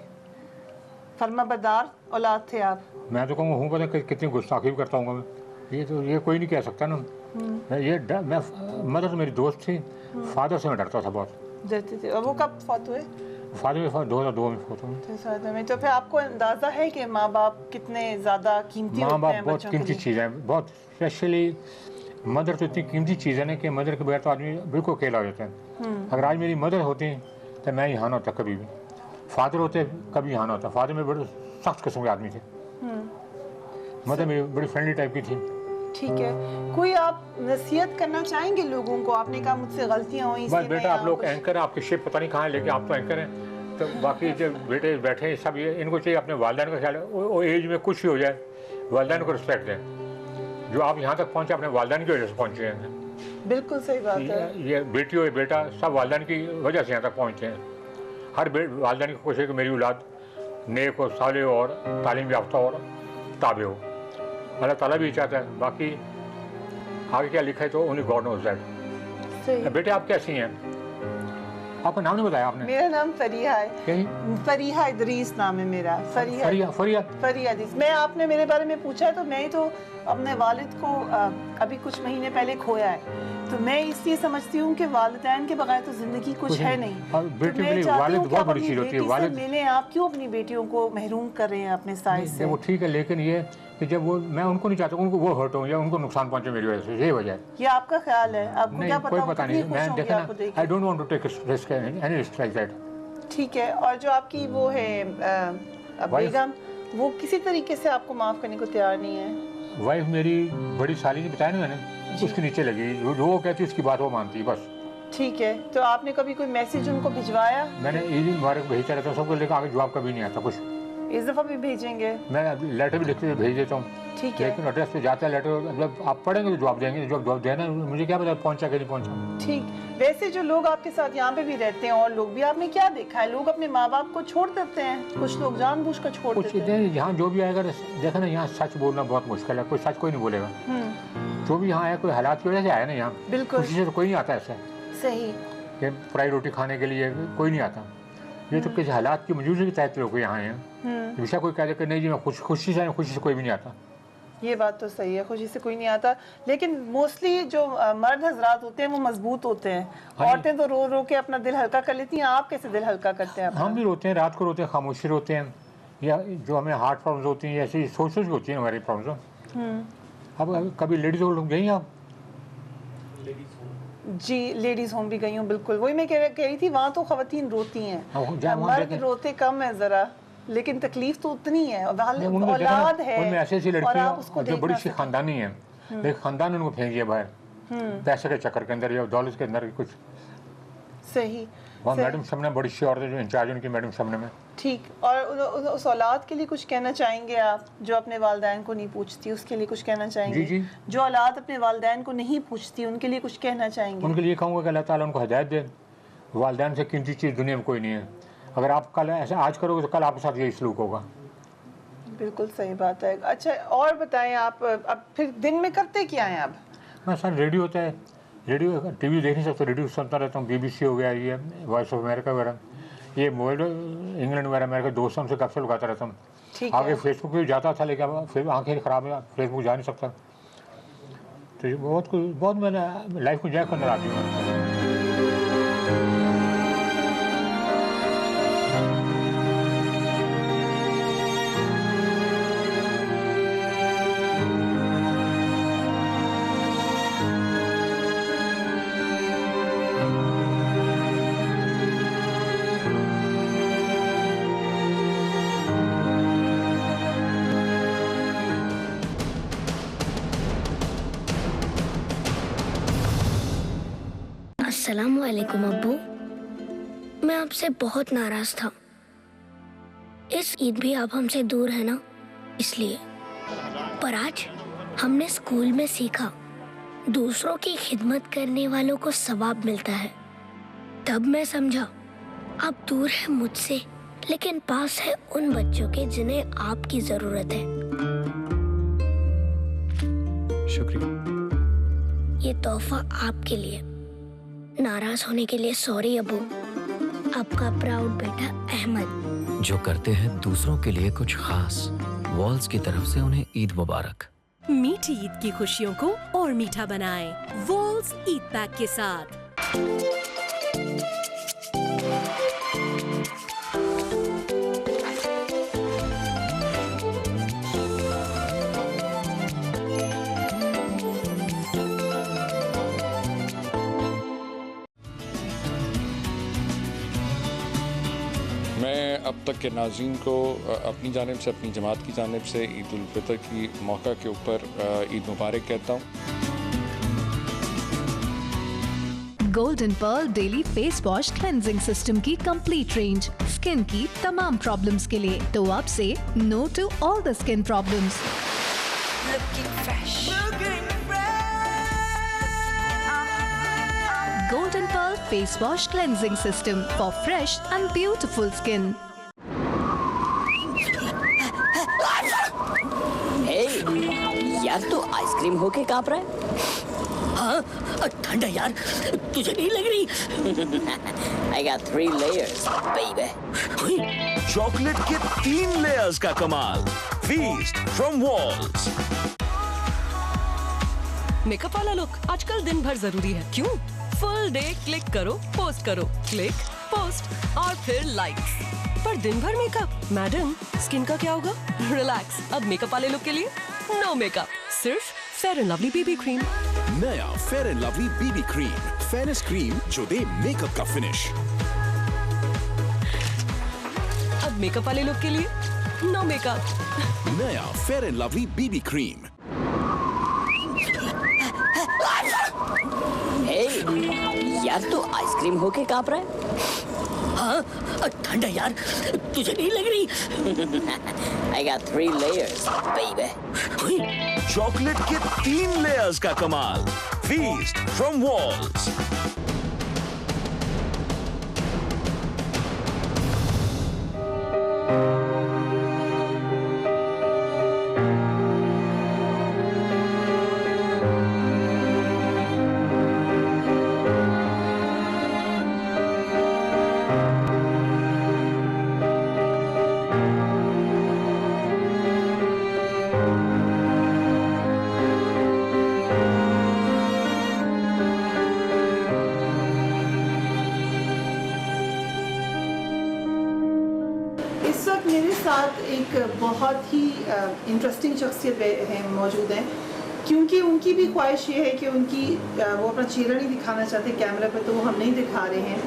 فرما بردار اولاد تھے آپ؟ میں تو کہوں گا ہوں, پتہ کہ کتنی گستاخی بھی کرتا ہوں گا میں. یہ کوئی نہیں کہہ سکتا نا. میں مدر تو میری دوست تھی, فادر سے میں ڈرتا تھا بہت. ڈرتے تھے. اور وہ کب فوت ہوئے؟ फातिमा 2002 में फौत हुई। 2002 में। तो फिर आपको अंदाज़ा है कि माँ बाप कितने ज़्यादा कीमती माँ होते बाप हैं बहुत बच्चों के कीमती लिए? चीज़ है, बहुत स्पेशली मदर तो इतनी कीमती चीज़ है ना कि मदर के बगैर तो आदमी बिल्कुल अकेला हो जाता है। अगर आज मेरी मदर होती तो मैं यहाँ ना होता कभी भी, फादर होते कभी यहाँ ना होता। फादर में बड़े सख्त किस्म के आदमी थे, मदर मेरी बड़ी फ्रेंडली टाइप की थी। ठीक है, कोई आप नसीहत करना चाहेंगे लोगों को? आपने कहा मुझसे गलतियाँ हुई, बस बेटा आप लोग एंकर हैं, आपकी शिप पता नहीं कहाँ है, लेकिन आप तो एंकर हैं। तो बाकी जो बेटे बैठे हैं सब, ये इनको चाहिए अपने वालिदैन का ख्याल, वो एज में कुछ ही हो जाए वालिदैन को रिस्पेक्ट दें। जो आप यहाँ तक पहुँचे अपने वालिदैन की वजह से पहुँचे हैं। बिल्कुल सही बात है। ये बेटी हो बेटा सब वालिदैन की वजह से यहाँ तक पहुँचते हैं। हर वालिदैन की कोशिश है कि मेरी औलाद नेक हो, साले हो और तालीम याफ्ता और ताबे हो। अल्लाह ताला भी चाहता है, बाकी आगे क्या लिखा है तो ओनली गॉड नोज़ दैट। सही। बेटे आप कैसी हैं? आपका नाम नहीं बताया आपने। मेरा नाम फरीहा है। क्या? फरीहा इदरीस नाम है मेरा। फरिया फरिया फरीहा इदरीस। मैं, आपने मेरे बारे में पूछा है तो मैं ही तो अपने वालिद को अभी कुछ महीने पहले खोया है, तो मैं इसलिए समझती हूँ कि वालिदैन के बगैर तो जिंदगी कुछ है नहीं। और बेटी के लिए वालिद बहुत बड़ी चीज़ होती है। वालिद मिले, आप क्यों अपनी बेटियों को महरूम कर रहे हैं अपने साइज से? वो ठीक है, लेकिन ये कि जब वो, मैं उनको नहीं चाहता उनको वो हर्ट हो या उनको नुकसान पहुंचे मेरी वजह से, यही वजह है। ये आपका ख्याल है, आपको नहीं क्या पता? कोई वो पता कितनी नहीं, खुश मैं होंगे देखा आपको देख ना, के। I don't want to take risk any risk like that. ठीक है, और जो आपकी वो है बेगम, वो किसी तरीके से आपको माफ करने को तैयार नहीं है? वाइफ मेरी बड़ी साली ने बताया ना मैंने, उसके नीचे लगी, जो वो कहती उसकी बात वो मानती बस। ठीक है, तो आपने कभी कोई मैसेज उनको भिजवाया? मैंने ईद मुबारक भेजता रहता हूँ सबको, लेकिन आगे जवाब कभी नहीं आता कुछ। इस दफ़ा भी भेजेंगे? मैं लेटर भी लिखते हुए भेज देता हूँ, ठीक है, लेकिन एड्रेस पे जाता है लेटर, मतलब आप पढ़ेंगे तो जवाब देंगे, जवाब देना मुझे क्या पता पहुँचा कि नहीं पहुँचा। ठीक। वैसे जो लोग आपके साथ यहाँ पे भी रहते हैं और लोग भी, आपने क्या देखा है? लोग अपने माँ बाप को छोड़ देते हैं, कुछ लोग जानबूझ कर छोड़ कुछ देते हैं। यहाँ जो भी आएगा, देखा ना यहाँ सच बोलना बहुत मुश्किल है, कोई सच कोई नहीं बोलेगा। जो भी यहाँ आया कोई हालात की वजह से आया ना यहाँ, बिल्कुल खुशी से तो कोई नहीं आता ऐसा सही। कि फ्राई रोटी खाने के लिए कोई नहीं आता। ये तो किसी हालात की मौजूदगी के तहत लोग यहाँ आए हैं। हमेशा कोई कहते कि नहीं जी मैं खुशी से कोई भी नहीं आता। ये बात तो सही है, खुशी से कोई नहीं आता, लेकिन मोस्टली जो मर्द हजरात होते हैं वो मजबूत होते हैं। औरतें तो रो रो के अपना दिल हल्का कर लेती हैं। आप कैसे दिल हल्का करते हैं अपना? हम भी रोते हैं, रात को रोते हैं, खामोशी रोते हैं, या जो हमें हार्ट प्रॉब्लम्स होती हैं, ऐसी सोच होती हैं हमारी प्रॉब्लम्स। अब कभी लेडीज लोग गई आप? जी, लेडीज होम भी गई हूँ, बिल्कुल वही मैं कह रही थी, वहाँ तो खवातीन रोती हैं, मर्द रोते कम है जरा, लेकिन तकलीफ तो उतनी है। औलाद है उनमें ऐसी ऐसी और आप उसको लड़कियां जो बड़ी सी खानदानी है, लेकिन खानदान उनको फेंक दिया बाहर पैसे के चक्कर के अंदर या दौलत के अंदर कुछ। सही। वहाँ मैडम शबनम बड़ी सी औरतें जो इंचार्ज उनकी मैडम शबनम है। ठीक। और उस औलाद के लिए कुछ कहना चाहेंगे आप जो अपने वालिदैन को नहीं पूछती, उसके लिए कुछ कहना चाहेंगे? जी जी। जो औलाद अपने वालिदैन को नहीं पूछती उनके लिए कुछ कहना चाहेंगे? उनके लिए कहूँगा कि अल्लाह ताला उनको हिदायत दे। वालिदैन से कीमती चीज़ दुनिया में कोई नहीं है। अगर आप कल ऐसा आज करोगे तो कल आपके साथ यही सलूक होगा। बिल्कुल सही बात है। अच्छा, और बताएं आप अब फिर दिन में करते क्या हैं आप? मैं सर रेडियो होता है, रेडियो टीवी देख नहीं सकते, रेडियो सुनता रहता हूँ। BBC हो गया, ये वॉइस ऑफ अमेरिका वगैरह, ये मोबाइल इंग्लैंड वगैरह मेरे दोस्तों से कब से लगाता रहता हूँ। आगे फेसबुक पे जाता था, लेकिन अब फिर आँखें ख़राब है, फेसबुक जा नहीं सकता। तो ये बहुत मैंने लाइफ को एंजॉय करने आती हूँ। अस्सलाम वालेकुम अब्बू, मैं आपसे बहुत नाराज था। इस ईद भी आप हमसे दूर है ना, इसलिए। पर आज हमने स्कूल में सीखा दूसरों की खिदमत करने वालों को सवाब मिलता है। तब मैं समझा आप दूर है मुझसे, लेकिन पास है उन बच्चों के जिन्हें आपकी जरूरत है। शुक्रिया। ये तोहफा आपके लिए। नाराज होने के लिए सॉरी अबू। आपका प्राउड बेटा अहमद। जो करते हैं दूसरों के लिए कुछ खास, वॉल्स की तरफ से उन्हें ईद मुबारक। मीठी ईद की खुशियों को और मीठा बनाएं वॉल्स ईद पैक के साथ। میں اب تک کے ناظرین کو اپنی جانب سے، اپنی جماعت کی جانب سے عید الفطر کی موقع کے اوپر عید مبارک کہتا ہوں۔ Golden Pearl daily face wash cleansing system کی کمپلیٹ رینج اسکن کی تمام پرابلمز کے لیے، تو اب سے no to all the skin problems. Golden Pearl face wash cleansing system for fresh and beautiful skin. یار تو آئس کریم ہو کے کانپ رہا ہے؟ ہاں ٹھنڈا یار، تجھے نہیں لگ رہی؟ I got 3 layers, baby. چاکلیٹ کے 3 لیئرز کا کمال، feast from Wall's. Make up والا لک آج کل دن بھر ضروری ہے، کیوں؟ فل ڈے کلک کرو، پوسٹ کرو، کلک پوسٹ اور پھر لائکس، پر دن بھر میک اپ؟ میڈم اسکن کا کیا ہوگا؟ ریلیکس، اب میک اپ والے لک کے لیے نو میک اپ، صرف فیئر اینڈ لولی بی بی کریم۔ نیا فیئر اینڈ لولی بی بی کریم، فیئرنس کریم جو دے میک اپ کا فنش۔ اب میک اپ والے لک کے لیے نو میک اپ۔ نیا فیئر اینڈ لولی بی بی کریم۔ یار تو آئس کریم ہو کے کانپ رہا ہے؟ ہاں ٹھنڈا یار، تجھے نہیں لگ رہی؟ I got 3 layers, baby. چاکلیٹ کے 3 لیئرز کا کمال، فیسٹ فرام والز۔ میرے ساتھ ایک بہت ہی انٹرسٹنگ شخصیت ہے موجود ہیں، کیونکہ ان کی بھی خواہش یہ ہے کہ ان کی وہ اپنا چہرہ نہیں دکھانا چاہتے کیمرہ پہ، تو وہ ہم نہیں دکھا رہے ہیں۔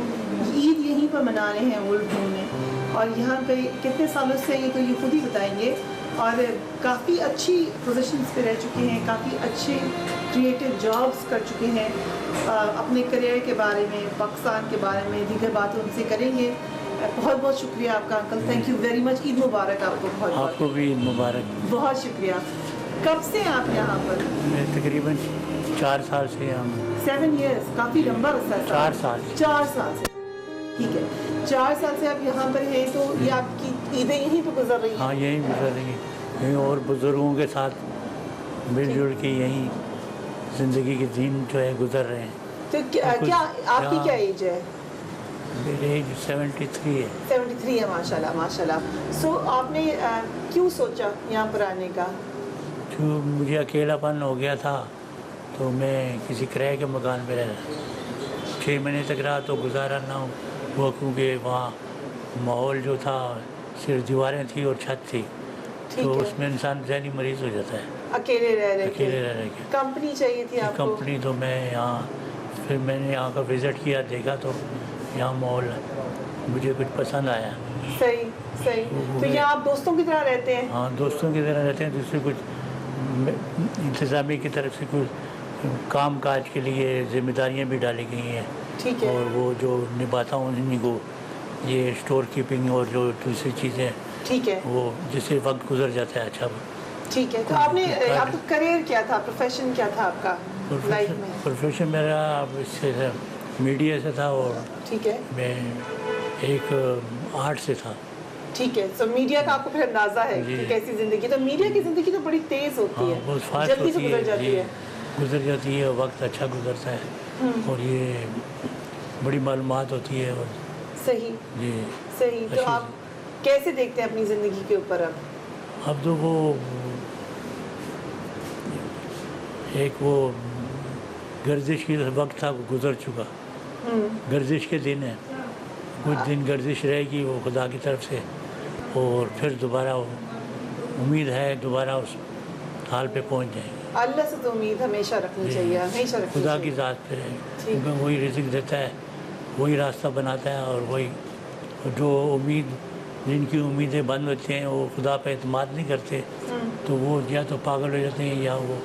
عید یہیں پر منا رہے ہیں اولڈ ہوم میں، اور یہاں پہ کتنے سالوں سے یہ تو یہ خود ہی بتائیں گے، اور کافی اچھی پوزیشنز پہ رہ چکے ہیں، کافی اچھے کریٹو جابس کر چکے ہیں۔ اپنے کریئر کے بارے میں، پاکستان کے بارے میں دیگر باتیں ان سے کریں گے۔ بہت بہت شکریہ آپ کا uncle, thank you very much. عید مبارک آپ کو، بہت آپ کو بھی عید مبارک۔ بہت شکریہ۔ کب سے ہیں آپ یہاں پر؟ میں تقریباً 4 سال سے ہم 7 ایئرس، کافی لمبا عرصہ ہے۔ 4 سال 4 سال سے، ٹھیک ہے۔ 4 سال سے آپ یہاں پر ہیں، تو یہ آپ کی عیدیں یہیں پہ گزر رہی ہیں؟ ہاں یہیں گزر رہی ہیں، یہیں اور بزرگوں کے ساتھ مل جل کے یہیں زندگی کے دن جو ہے گزر رہے ہیں۔ تو کیا آپ کی کیا ایج ہے؟ میری ایج 73 ہے۔ 73 ہے، ماشاء اللہ ماشاء اللہ۔ سو آپ نے کیوں سوچا یہاں پر آنے کا؟ جو مجھے اکیلا پن ہو گیا تھا، تو میں کسی کرائے کے مکان پہ رہا، 6 مہینے تک رہا، تو گزارا نہ ہوا، کیونکہ وہاں ماحول جو تھا صرف دیواریں تھیں اور چھت تھی، تو اس میں انسان ذہنی مریض ہو جاتا ہے اکیلے رہ کے۔ کمپنی چاہیے تھی آپ کو؟ کمپنی تو میں یہاں، پھر میں نے یہاں کا وزٹ کیا، دیکھا تو یہاں ماحول مجھے کچھ پسند آیا۔ صحیح۔ تو یہاں آپ دوستوں کی طرح رہتے ہیں؟ ہاں دوستوں کی طرح رہتے ہیں، جس سے کچھ انتظامیہ کی طرف سے کچھ کام کاج کے لیے ذمہ داریاں بھی ڈالی گئی ہیں، اور وہ جو نبھاتا ہوں انہیں کو، یہ اسٹور کیپنگ اور جو دوسری چیزیں، وہ جس سے وقت گزر جاتا ہے اچھا۔ ٹھیک ہے۔ تو آپ نے، آپ کا کریئر کیا تھا، پروفیشن کیا تھا آپ کا لائف میں؟ پروفیشن میرا اس سے میڈیا سے تھا، اور میں ایک آرٹ سے تھا۔ ٹھیک ہے۔ تو میڈیا کا آپ کو پھر اندازہ ہے کہ کیسی زندگی، تو میڈیا کی زندگی تو بڑی تیز ہوتی ہے، بہت فاسٹ جلدی سے گزر جاتی ہے، وقت اچھا گزرتا ہے، اور یہ بڑی معلومات ہوتی ہے۔ اور صحیح۔ تو آپ کیسے دیکھتے ہیں اپنی زندگی کے اوپر اب؟ اب تو وہ ایک وہ گردش کی وقت تھا، وہ گزر چکا، گردش کے دن ہیں، کچھ دن گردش رہے گی وہ خدا کی طرف سے، اور پھر دوبارہ امید ہے دوبارہ اس حال پہ پہنچ جائیں گے۔ اللہ سے تو امید ہمیشہ رکھنی چاہیے، ہمیشہ رکھنی خدا کی ذات پہ رہے، کیونکہ وہی رزق دیتا ہے، وہی راستہ بناتا ہے، اور وہی جو जिनकी उम्मीदें बंद होती हैं वो खुदा पे एतमाद नहीं करते तो वो या तो पागल हो जाते हैं या वो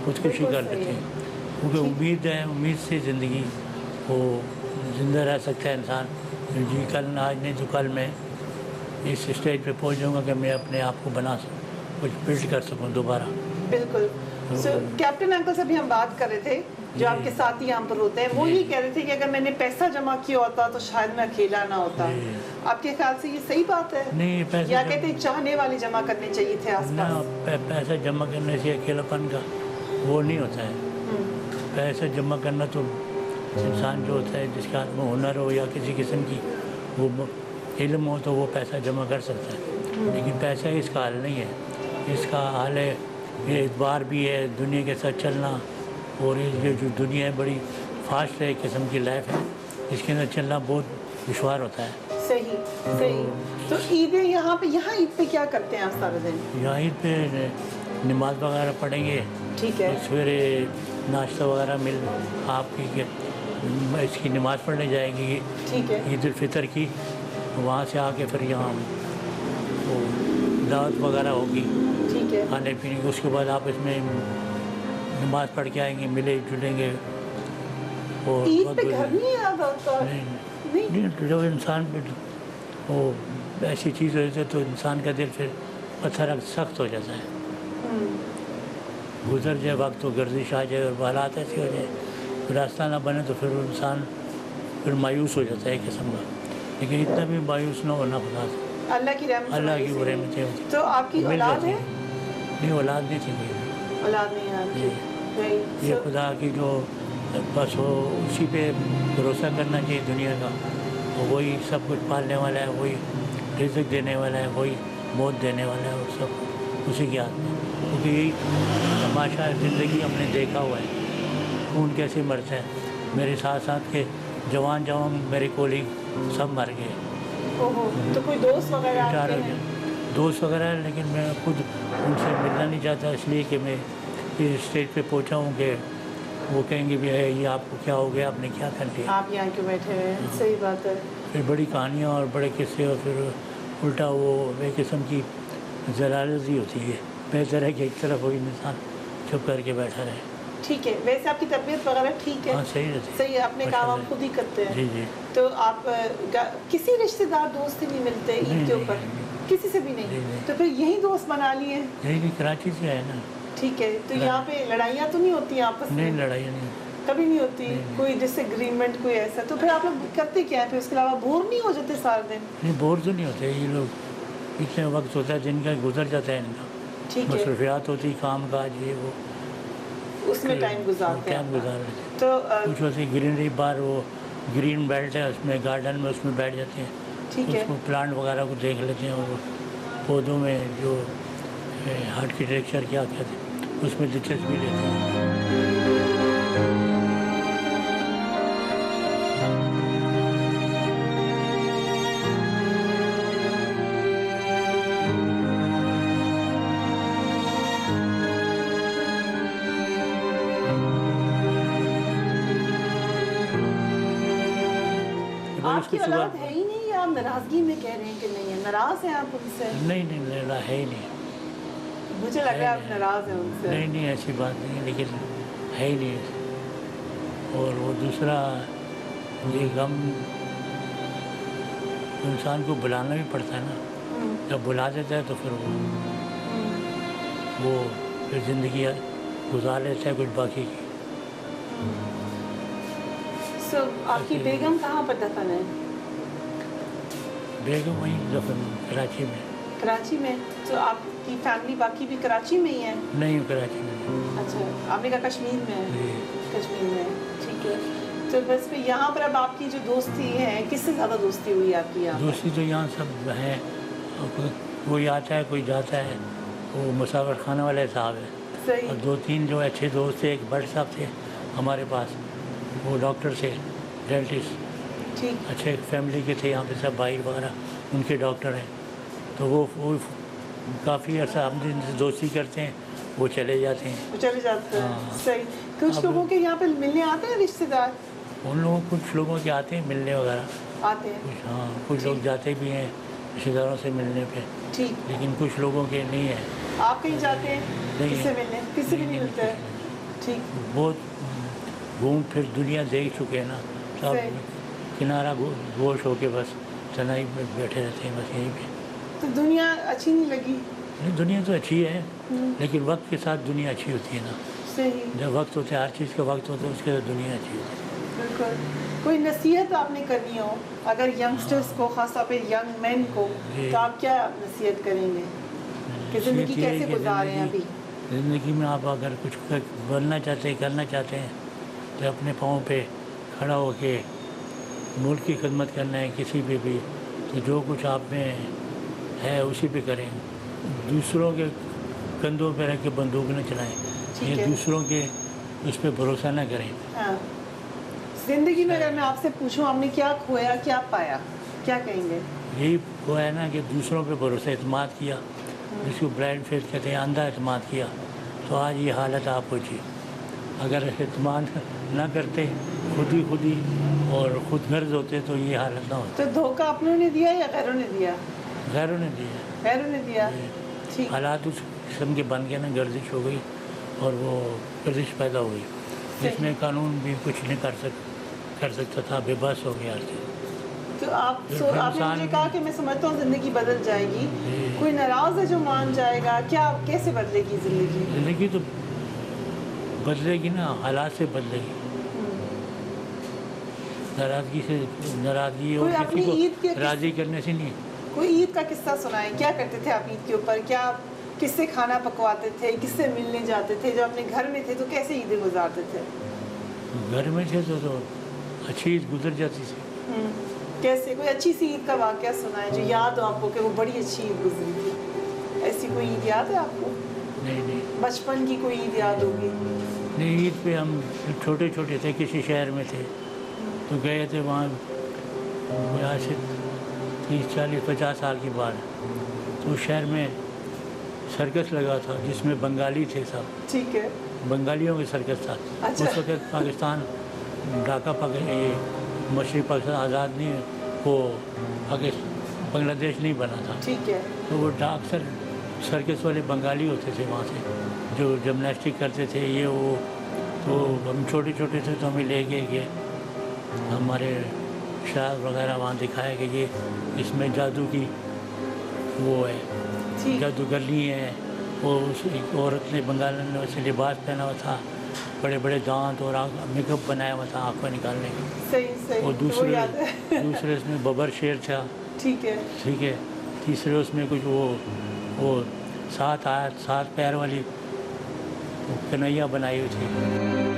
खुदकुशी कर लेते हैं क्योंकि उम्मीद है, उम्मीद से ज़िंदगी वो ज़िंदा रह सकता है इंसान। जी कल आज नहीं तो कल मैं इस स्टेज पे पहुंच जाऊंगा कि मैं अपने आप को बना सकूँ, कुछ बिल्ड कर सकूँ दोबारा। बिल्कुल। कैप्टन अंकल से भी हम बात कर रहे थे जो आपके साथी यहाँ पर होते हैं, वो ही कह रहे थे कि अगर मैंने पैसा जमा किया होता तो शायद मैं अकेला ना होता। आपके ख्याल से ये सही बात है? नहीं, पैसा या कहते चाहने वाले जमा करने चाहिए थे आसपास? पैसा जमा करने से अकेलापन का वो नहीं होता है। पैसा जमा करना तो इंसान जो होता है जिसके हाथ में हुनर हो या किसी किस्म की वो इल्म हो तो वो पैसा जमा कर सकता है, लेकिन पैसा इसका हल नहीं है। इसका हल है ये इतबार भी है, दुनिया के साथ चलना, और ये जो दुनिया है बड़ी फास्ट है किस्म की लाइफ है, इसके अंदर चलना बहुत दुश्वार होता है। सही सही। तो ईदें यहाँ ईद पे क्या करते हैं आप सारे दिन? यहाँ ईद पे नमाज वगैरह पढ़ेंगे, ठीक है, सवेरे नाश्ता वगैरह मिल आपकी इसकी नमाज पढ़ने जाएंगी, ठीक है, ईद उल फितर की, वहाँ से आके फिर यहाँ वो दावत वगैरह होगी, ठीक है, खाने पीने की, उसके बाद आप इसमें नमाज पढ़ के आएंगे, मिले जुलेंगे। और ईद पे घर नहीं याद आता? नहीं, जब इंसान पे वो ऐसी चीज़ हो जाती है तो इंसान का दिल फिर पत्थर सख्त हो जाता है। गुजर जाए वक्त तो गर्दिश आ जाए और हालात ऐसे हो जाए, रास्ता ना बने तो फिर इंसान फिर मायूस हो जाता है किस्म का, लेकिन इतना भी मायूस ना होना खुदा से, अल्लाह की रहमत, अल्लाह की रहमत है। तो आपकी औलाद है? नहीं, औलाद नहीं थी मेरी, औलाद नहीं है। ये खुदा की जो बस वो उसी पे भरोसा करना चाहिए दुनिया का, वही सब कुछ पालने वाला है, वही रिज़्क़ देने वाला है, वही मौत देने वाला है, और सब उसी के हाथ में। क्योंकि यही तमाशा ज़िंदगी हमने देखा हुआ है, खून कैसे मरता है। मेरे साथ साथ के जवान मेरे कोलीग सब मर गए। तो कोई दोस्त वगैरह? दोस्त वगैरह है, लेकिन मैं खुद उनसे मिलना नहीं चाहता, इसलिए कि मैं इस स्टेज पे पहुंचा हूँ कि वो कहेंगे भी है ये आपको क्या हो गया, आपने क्या कर दिया, आप यहाँ क्यों बैठे हुए हैं? सही बात है। फिर बड़ी कहानियाँ और बड़े किस्से, और फिर उल्टा वो एक किस्म की जलालजी होती है। बेहतर है कि एक तरफ वो इंसान चुप करके बैठा रहे। ठीक है। वैसे आपकी तबीयत वगैरह ठीक है? हाँ, सही रहती सही है। अपने काम आप खुद ही करते हैं? जी जी। तो आप किसी रिश्तेदार दोस्त से नहीं मिलते ईद के ऊपर? किसी से भी नहीं? तो फिर यही दोस्त बना लिए? यही कराची से है ना। ठीक है। तो यहाँ पे लड़ाइयाँ तो नहीं होती आपस में? नहीं, लड़ाइयाँ नहीं, कभी नहीं होती। कोई डिसएग्रीमेंट कोई ऐसा? तो फिर आप लोग करते क्या है फिर उसके अलावा? बोर नहीं हो जाते सारा दिन? नहीं, बोर तो नहीं होते। ये लोग इतने वक्त होता है जिनका गुजर जाता है इनका, मसरूफियात होती, काम काज, ये वो, उसमें टाइम गुजारते हैं। गुजार लेते। तो कुछ होती ग्रीनरी बार, वो ग्रीन बेल्ट है उसमें, गार्डन में उसमें बैठ जाते हैं, ठीक है, उसको प्लांट वगैरह को देख लेते हैं, और पौधों में जो आर्किटेक्चर क्या कहते हैं उसमें दिलचस्पी लेते हैं। आपकी औलाद है ही नहीं, आप नाराजगी में कह रहे हैं कि नहीं है? नाराज हैं आप उनसे? नहीं, है ही नहीं। मुझे लग रहा है आप नाराज हैं उनसे। नहीं, ऐसी बात नहीं है, लेकिन है ही नहीं। और वो दूसरा ये गम इंसान को बुलाना भी पड़ता है ना, जब बुला देता है तो फिर वो फिर ज़िंदगी गुजार लेता है कुछ बाकी की। आपकी बेगम कहाँ पर दफन है? बेगम वहीं दफन कराची में। कराची में? तो आपकी फैमिली बाकी भी कराची में ही है? नहीं, कराची में। अच्छा, आपने कहा कश्मीर में है? कश्मीर में, ठीक है। तो बस फिर यहाँ पर अब आपकी जो दोस्ती है, किससे ज़्यादा दोस्ती हुई आपकी यहाँ? दोस्ती तो यहाँ सब है, कोई आता है कोई जाता है, वो मुसाफिर खाने वाले साहब है। सही। और 2-3 जो अच्छे दोस्त थे, एक बड़े साहब थे हमारे पास, वो डॉक्टर से डेंटिस्ट, ठीक, अच्छे फैमिली के थे यहाँ पे सब भाई वगैरह, उनके डॉक्टर हैं। तो वो काफ़ी अर्सा हम जिनसे दोस्ती करते हैं वो चले जाते हैं। वो चले जाते हैं। सही। कुछ लोगों के यहाँ पे मिलने आते हैं रिश्तेदार? उन लोगों कुछ लोगों के आते हैं मिलने वगैरह, आते हैं। हाँ, कुछ लोग जाते भी हैं रिश्तेदारों से मिलने पे, ठीक, लेकिन कुछ लोगों के नहीं है। आप कहीं जाते हैं नहीं किससे है। मिलने? किसी भी नहीं मिलते हैं। ठीक, बहुत घूम फिर दुनिया देख चुके हैं ना, सब सही। किनारा गोश होके बस तनाई में बैठे रहते हैं बस यहीं पे। तो दुनिया अच्छी नहीं लगी? नहीं, दुनिया तो अच्छी है, लेकिन वक्त के साथ दुनिया अच्छी होती है ना। सही, जब वक्त होता है, हर चीज़ का वक्त होता है, उसके साथ दुनिया अच्छी होती है। बिल्कुल। कोई नसीहत आपने करनी हो अगर यंगस्टर्स को, खासतौर पे यंग मैन को, तो आप क्या नसीहत करेंगे कि ज़िंदगी नसीहत ये है कैसे कि गुजार रहे हैं अभी? ज़िंदगी में आप अगर कुछ बनना चाहते हैं, करना चाहते हैं, तो अपने पाँव पे खड़ा होके मुल्क की खिदमत करना है किसी पे भी, तो जो कुछ आप में है उसी पे करें। दूसरों के कंधों पे रख के बंदूक न चलाएं, ठीक या है। दूसरों के उस पर भरोसा न करें। हाँ। जिंदगी में अगर मैं आपसे पूछूं आपने क्या खोया क्या पाया, क्या कहेंगे? यही वो है ना कि दूसरों पे भरोसा, एतमाद किया, जिसको ब्लाइंड फेथ कहते हैं, अंधा एतमाद किया, तो आज ये हालत आप पहुँची। अगर एतमाद ना करते, खुद ही और खुद गर्ज होते, तो ये हालत ना होती। तो धोखा अपनों ने दिया या गैरों ने दिया? गैरों ने दिया, गैरों ने दिया। ठीक, हालात उस किस्म के बन गए ना, गर्दिश हो गई और वो गर्दिश पैदा हो गई, जिसमें कानून भी कुछ नहीं कर सकता था, बेबस हो गया। तो आपने मुझे कहा कि मैं समझता हूँ ज़िंदगी बदल जाएगी, कोई नाराज़ है जो मान जाएगा, क्या कैसे बदलेगी ज़िंदगी? ज़िंदगी तो बदलेगी ना, हालात से बदलेगी। नाराज़गी और कोई अपनी किसी ईद के को राज़ी करने से नहीं। कोई ईद का किस्सा सुनाएं, क्या करते थे आप ईद के ऊपर? क्या किससे खाना पकवाते थे, किससे मिलने जाते थे? जब अपने घर में थे तो कैसे ईदें गुजारते थे? घर में थे तो अच्छी ईद गुजर जाती थी। कैसे? कोई अच्छी सी ईद का वाक़या सुनाएं जो याद हो आपको कि वो बड़ी अच्छी ईद गुजरी थी। ऐसी कोई ईद याद है आपको? नहीं, बचपन की कोई ईद याद होगी? नहीं, ईद पे हम छोटे थे, किसी शहर में थे, तो गए थे वहाँ, यहाँ से 30, 40, 50 साल की बात। तो उस शहर में सर्कस लगा था जिसमें बंगाली थे सब। ठीक है। बंगालियों के सर्कस था। अच्छा। उस वक्त पाकिस्तान ढाका मशरक़ी पाकिस्तान आज़ाद नहीं वो बांग्लादेश नहीं बना था। ठीक है। तो वो अक्सर सर्कस वाले बंगाली होते थे वहाँ से, जो जिमनास्टिक करते थे ये वो। तो हम छोटे थे तो हमें ले गए, हमारे शायर वगैरह वहाँ दिखाया कि ये इसमें जादू की वो है, जादूगरनी है। वो उस एक औरत ने, बंगाल ने वैसे लिबास पहना हुआ था, बड़े दांत और मेकअप बनाया हुआ था आँखों निकालने का। सही। और दूसरे उसमें बबर शेर था। ठीक है। तीसरे उसमें कुछ वो 7 पैर वाली कन्हैया बनाई हुई थी।